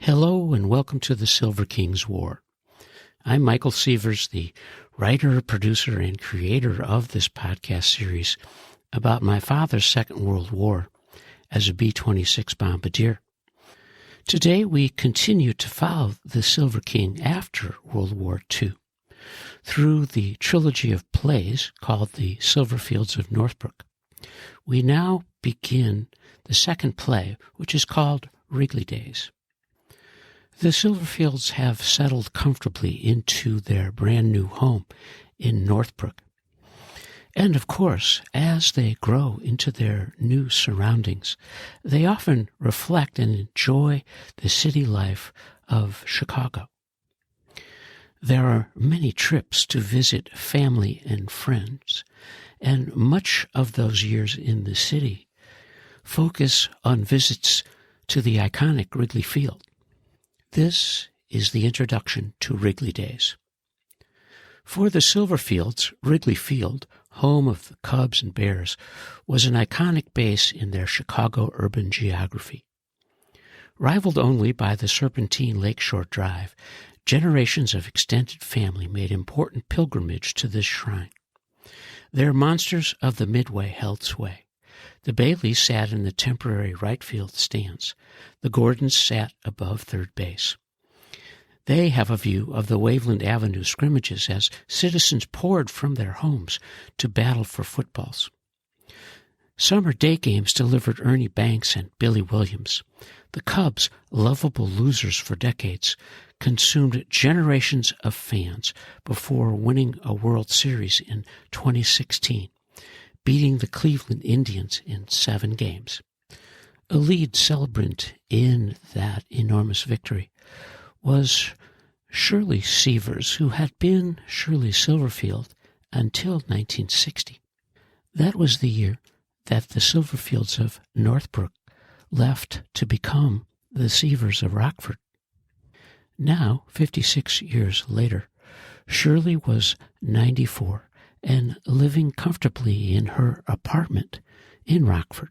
Hello and welcome to the Silver King's War. I'm Michael Sievers, the writer, producer, and creator of this podcast series about my father's Second World War as a B-26 bombardier. Today we continue to follow the Silver King after World War II through the trilogy of plays called the Silverfields of Northbrook. We now begin the second play, which is called Wrigley Days. The Silverfields have settled comfortably into their brand new home in Northbrook. And of course, as they grow into their new surroundings, they often reflect and enjoy the city life of Chicago. There are many trips to visit family and friends, and much of those years in the city focus on visits to the iconic Wrigley Field. This is the introduction to Wrigley Days. For the Silverfields, Wrigley Field, home of the Cubs and Bears, was an iconic base in their Chicago urban geography. Rivaled only by the Serpentine Lakeshore Drive, generations of extended family made important pilgrimage to this shrine. Their monsters of the Midway held sway. The Baileys sat in the temporary right field stands. The Gordons sat above third base. They have a view of the Waveland Avenue scrimmages as citizens poured from their homes to battle for footballs. Summer day games delivered Ernie Banks and Billy Williams. The Cubs, lovable losers for decades, consumed generations of fans before winning a World Series in 2016. Beating the Cleveland Indians in 7 games. A lead celebrant in that enormous victory was Shirley Sievers, who had been Shirley Silverfield until 1960. That was the year that the Silverfields of Northbrook left to become the Sievers of Rockford. Now, 56 years later, Shirley was 94 and living comfortably in her apartment in Rockford.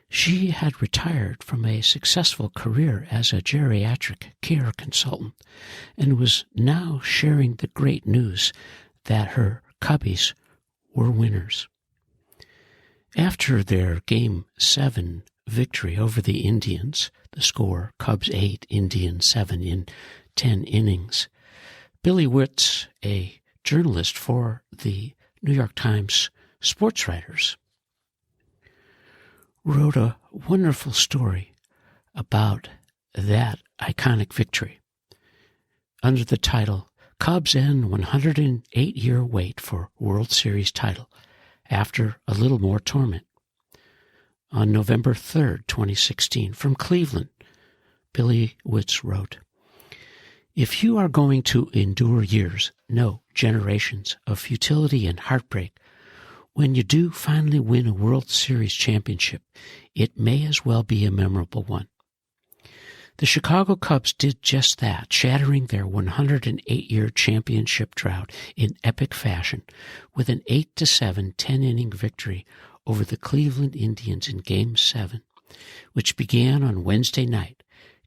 She had retired from a successful career as a geriatric care consultant and was now sharing the great news that her Cubbies were winners. After their Game 7 victory over the Indians, the score Cubs 8, Indians 7 in 10 innings, Billy Witz, a journalist for the New York Times sports writers, wrote a wonderful story about that iconic victory under the title, Cubs End 108-Year Wait for World Series Title After a Little More Torment. On November 3rd, 2016, from Cleveland, Billy Witz wrote, "If you are going to endure years, no, generations of futility and heartbreak, when you do finally win a World Series championship, it may as well be a memorable one." The Chicago Cubs did just that, shattering their 108-year championship drought in epic fashion with an 8-7 10-inning victory over the Cleveland Indians in Game 7, which began on Wednesday night,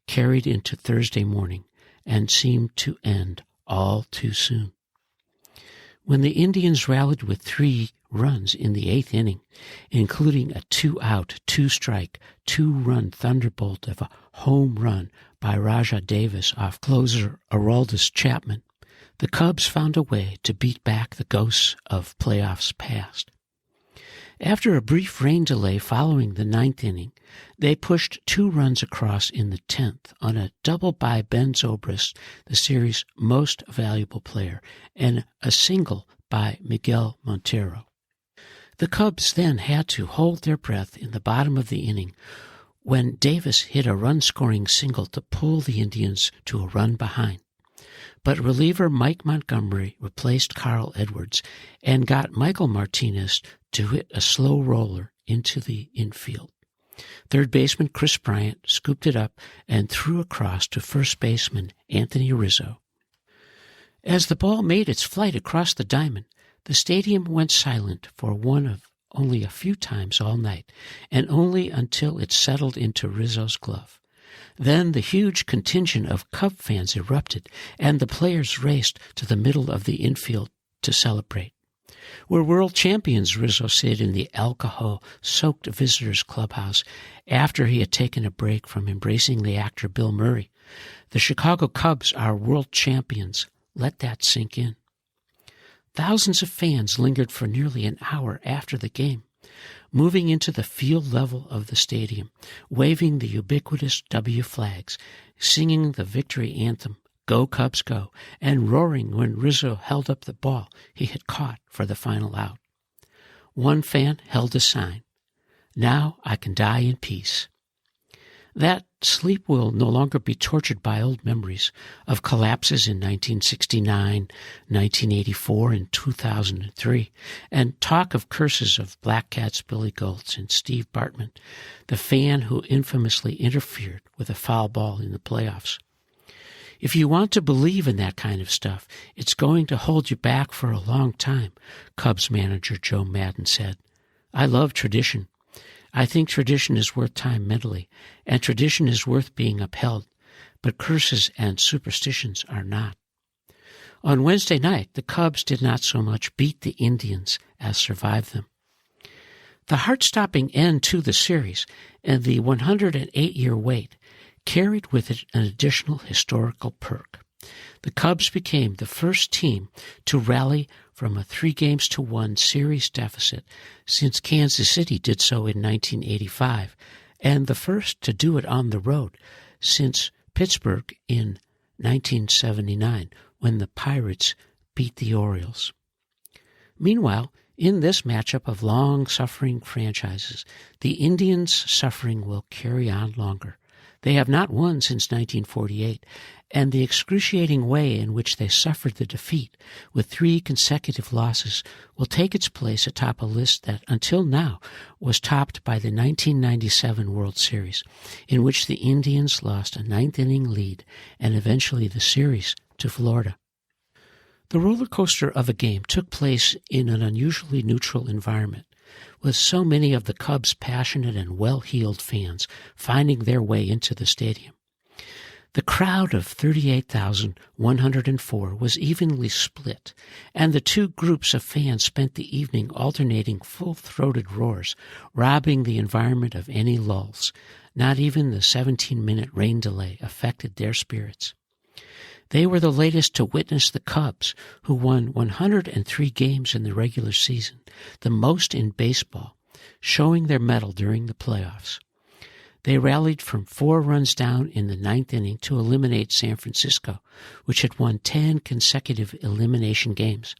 carried into Thursday morning, and seemed to end all too soon. When the Indians rallied with 3 runs in the 8th inning, including a 2-out, 2-strike, 2-run thunderbolt of a home run by Rajah Davis off closer Aroldis Chapman, the Cubs found a way to beat back the ghosts of playoffs past. After a brief rain delay following the 9th inning, they pushed 2 runs across in the 10th on a double by Ben Zobrist, the series' most valuable player, and a single by Miguel Montero. The Cubs then had to hold their breath in the bottom of the inning when Davis hit a run-scoring single to pull the Indians to a run behind. But reliever Mike Montgomery replaced Carl Edwards and got Michael Martinez to hit a slow roller into the infield. Third baseman Chris Bryant scooped it up and threw across to first baseman Anthony Rizzo. As the ball made its flight across the diamond, the stadium went silent for one of only a few times all night, and only until it settled into Rizzo's glove. Then the huge contingent of Cub fans erupted, and the players raced to the middle of the infield to celebrate. We're world champions, Rizzo said in the alcohol-soaked visitors' clubhouse after he had taken a break from embracing the actor Bill Murray. The Chicago Cubs are world champions. Let that sink in. Thousands of fans lingered for nearly an hour after the game, moving into the field level of the stadium, waving the ubiquitous W flags, singing the victory anthem, Go Cubs Go, and roaring when Rizzo held up the ball he had caught for the final out. One fan held a sign, Now I can die in peace. That sleep will no longer be tortured by old memories of collapses in 1969, 1984, and 2003, and talk of curses of Black Cats Billy Goltz and Steve Bartman, the fan who infamously interfered with a foul ball in the playoffs. If you want to believe in that kind of stuff, it's going to hold you back for a long time, Cubs manager Joe Maddon said. I love tradition. I think tradition is worth time mentally, and tradition is worth being upheld, but curses and superstitions are not. On Wednesday night, the Cubs did not so much beat the Indians as survive them. The heart-stopping end to the series and the 108-year wait carried with it an additional historical perk. The Cubs became the first team to rally from a 3-1 series deficit since Kansas City did so in 1985, and the first to do it on the road since Pittsburgh in 1979, when the Pirates beat the Orioles. Meanwhile, in this matchup of long-suffering franchises, the Indians' suffering will carry on longer. They have not won since 1948, and the excruciating way in which they suffered the defeat with 3 consecutive losses will take its place atop a list that until now was topped by the 1997 World Series, in which the Indians lost a 9th-inning lead and eventually the series to Florida. The roller coaster of a game took place in an unusually neutral environment, with so many of the Cubs' passionate and well-heeled fans finding their way into the stadium. The crowd of 38,104 was evenly split, and the two groups of fans spent the evening alternating full-throated roars, robbing the environment of any lulls. Not even the 17-minute rain delay affected their spirits. They were the latest to witness the Cubs, who won 103 games in the regular season, the most in baseball, showing their mettle during the playoffs. They rallied from 4 runs down in the 9th inning to eliminate San Francisco, which had won 10 consecutive elimination games.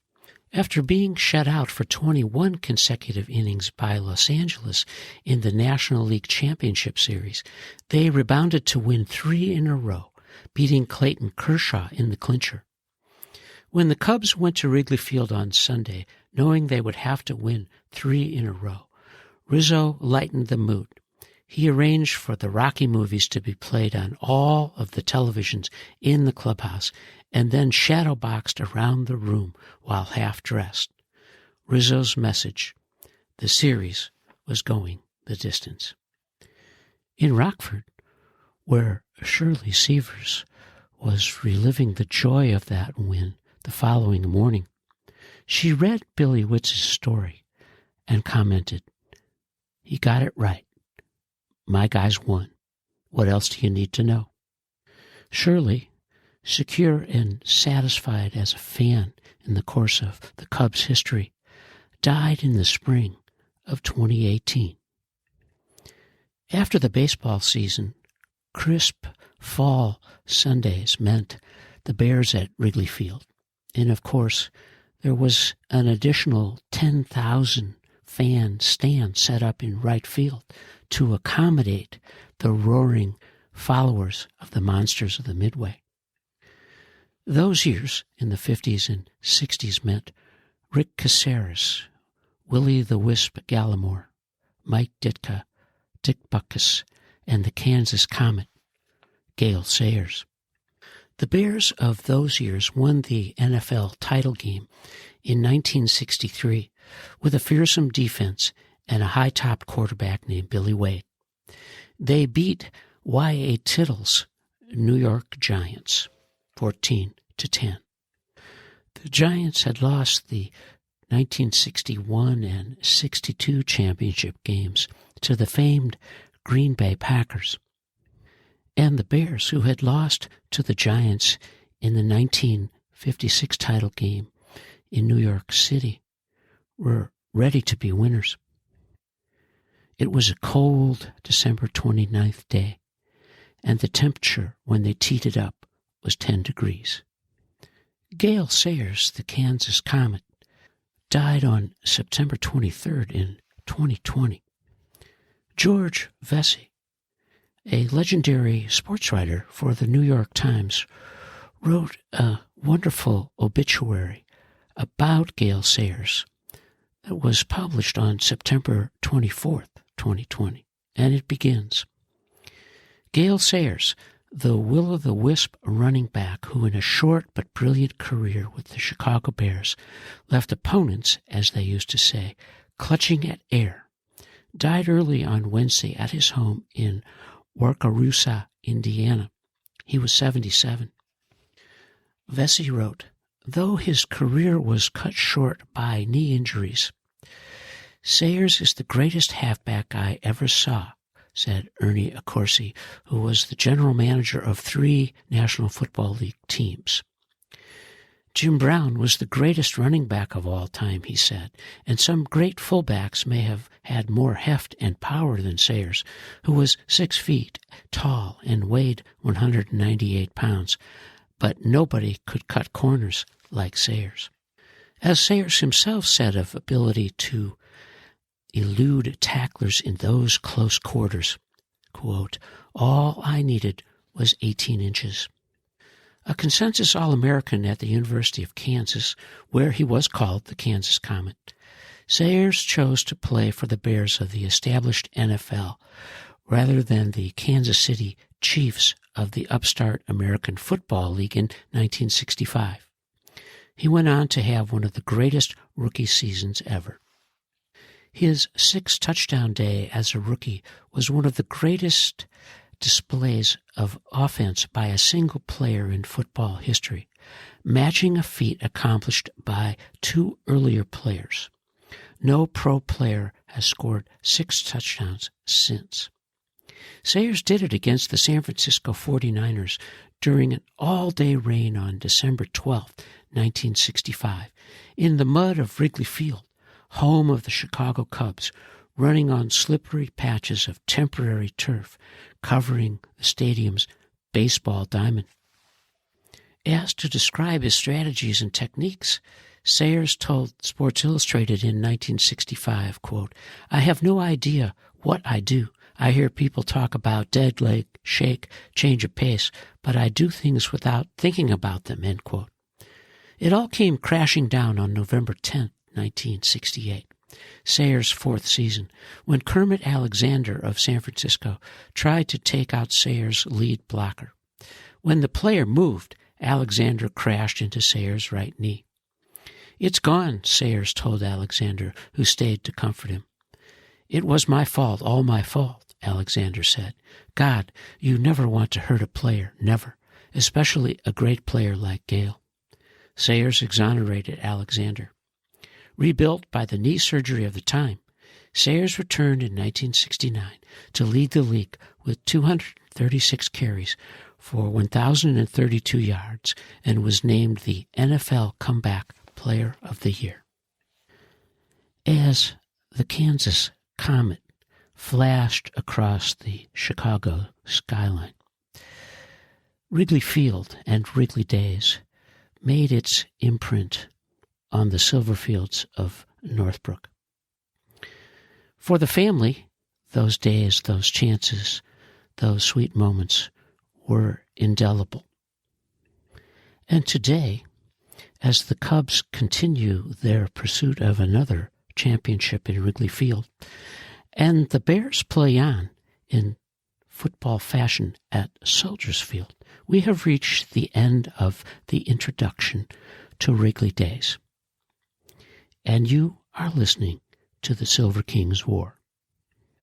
After being shut out for 21 consecutive innings by Los Angeles in the National League Championship Series, they rebounded to win 3 in a row, beating Clayton Kershaw in the clincher. When the Cubs went to Wrigley Field on Sunday, knowing they would have to win 3 in a row, Rizzo lightened the mood. He arranged for the Rocky movies to be played on all of the televisions in the clubhouse and then shadowboxed around the room while half-dressed. Rizzo's message: the series was going the distance. In Rockford, where Shirley Sievers was reliving the joy of that win the following morning, she read Billy Witz's story and commented, "He got it right. My guys won. What else do you need to know?" Shirley, secure and satisfied as a fan in the course of the Cubs' history, died in the spring of 2018. After the baseball season, crisp fall Sundays meant the Bears at Wrigley Field. And of course, there was an additional 10,000 fan stand set up in right field to accommodate the roaring followers of the monsters of the Midway. Those years in the 50s and 60s meant Rick Caceres, Willie the Wisp Gallimore, Mike Ditka, Dick Butkus, and the Kansas Comet, Gale Sayers. The Bears of those years won the NFL title game in 1963 with a fearsome defense and a high-top quarterback named Billy Wade. They beat Y.A. Tittle's New York Giants, 14-10. The Giants had lost the 1961 and 62 championship games to the famed Green Bay Packers. And the Bears, who had lost to the Giants in the 1956 title game in New York City, were ready to be winners. It was a cold December 29th day, and the temperature when they teed it up was 10 degrees. Gale Sayers, the Kansas Comet, died on September 23rd in 2020. George Vesey, a legendary sports writer for the New York Times, wrote a wonderful obituary about Gale Sayers that was published on September 24th, 2020, and it begins. Gale Sayers, the will-o'-the-wisp running back who in a short but brilliant career with the Chicago Bears left opponents, as they used to say, clutching at air, died early on Wednesday at his home in Waukerusa, Indiana. He was 77. Vesey wrote, though his career was cut short by knee injuries, Sayers is the greatest halfback I ever saw, said Ernie Accorsi, who was the general manager of 3 National Football League teams. Jim Brown was the greatest running back of all time, he said, and some great fullbacks may have had more heft and power than Sayers, who was 6 feet tall and weighed 198 pounds, but nobody could cut corners like Sayers. As Sayers himself said of ability to elude tacklers in those close quarters, quote, all I needed was 18 inches. A consensus All-American at the University of Kansas, where he was called the Kansas Comet, Sayers chose to play for the Bears of the established NFL rather than the Kansas City Chiefs of the upstart American Football League in 1965. He went on to have one of the greatest rookie seasons ever. His 6-touchdown day as a rookie was one of the greatest displays of offense by a single player in football history, matching a feat accomplished by 2 earlier players. No pro player has scored 6 touchdowns since. Sayers did it against the San Francisco 49ers during an all-day rain on December 12, 1965, in the mud of Wrigley Field, home of the Chicago Cubs, running on slippery patches of temporary turf covering the stadium's baseball diamond. Asked to describe his strategies and techniques, Sayers told Sports Illustrated in 1965, quote, I have no idea what I do. I hear people talk about dead leg, shake, change of pace, but I do things without thinking about them, end quote. It all came crashing down on November 10, 1968, Sayers' 4th season, when Kermit Alexander of San Francisco tried to take out Sayers' lead blocker. When the player moved, Alexander crashed into Sayers' right knee. It's gone, Sayers told Alexander, who stayed to comfort him. It was my fault, all my fault, Alexander said. God, you never want to hurt a player, never, especially a great player like Gale. Sayers exonerated Alexander. Rebuilt by the knee surgery of the time, Sayers returned in 1969 to lead the league with 236 carries for 1,032 yards and was named the NFL Comeback Player of the Year. As the Kansas Comet flashed across the Chicago skyline, Wrigley Field and Wrigley Days made its imprint on the Silverfields of Northbrook. For the family, those days, those chances, those sweet moments were indelible. And today, as the Cubs continue their pursuit of another championship in Wrigley Field, and the Bears play on in football fashion at Soldiers Field, we have reached the end of the introduction to Wrigley Days. And you are listening to the Silver King's War.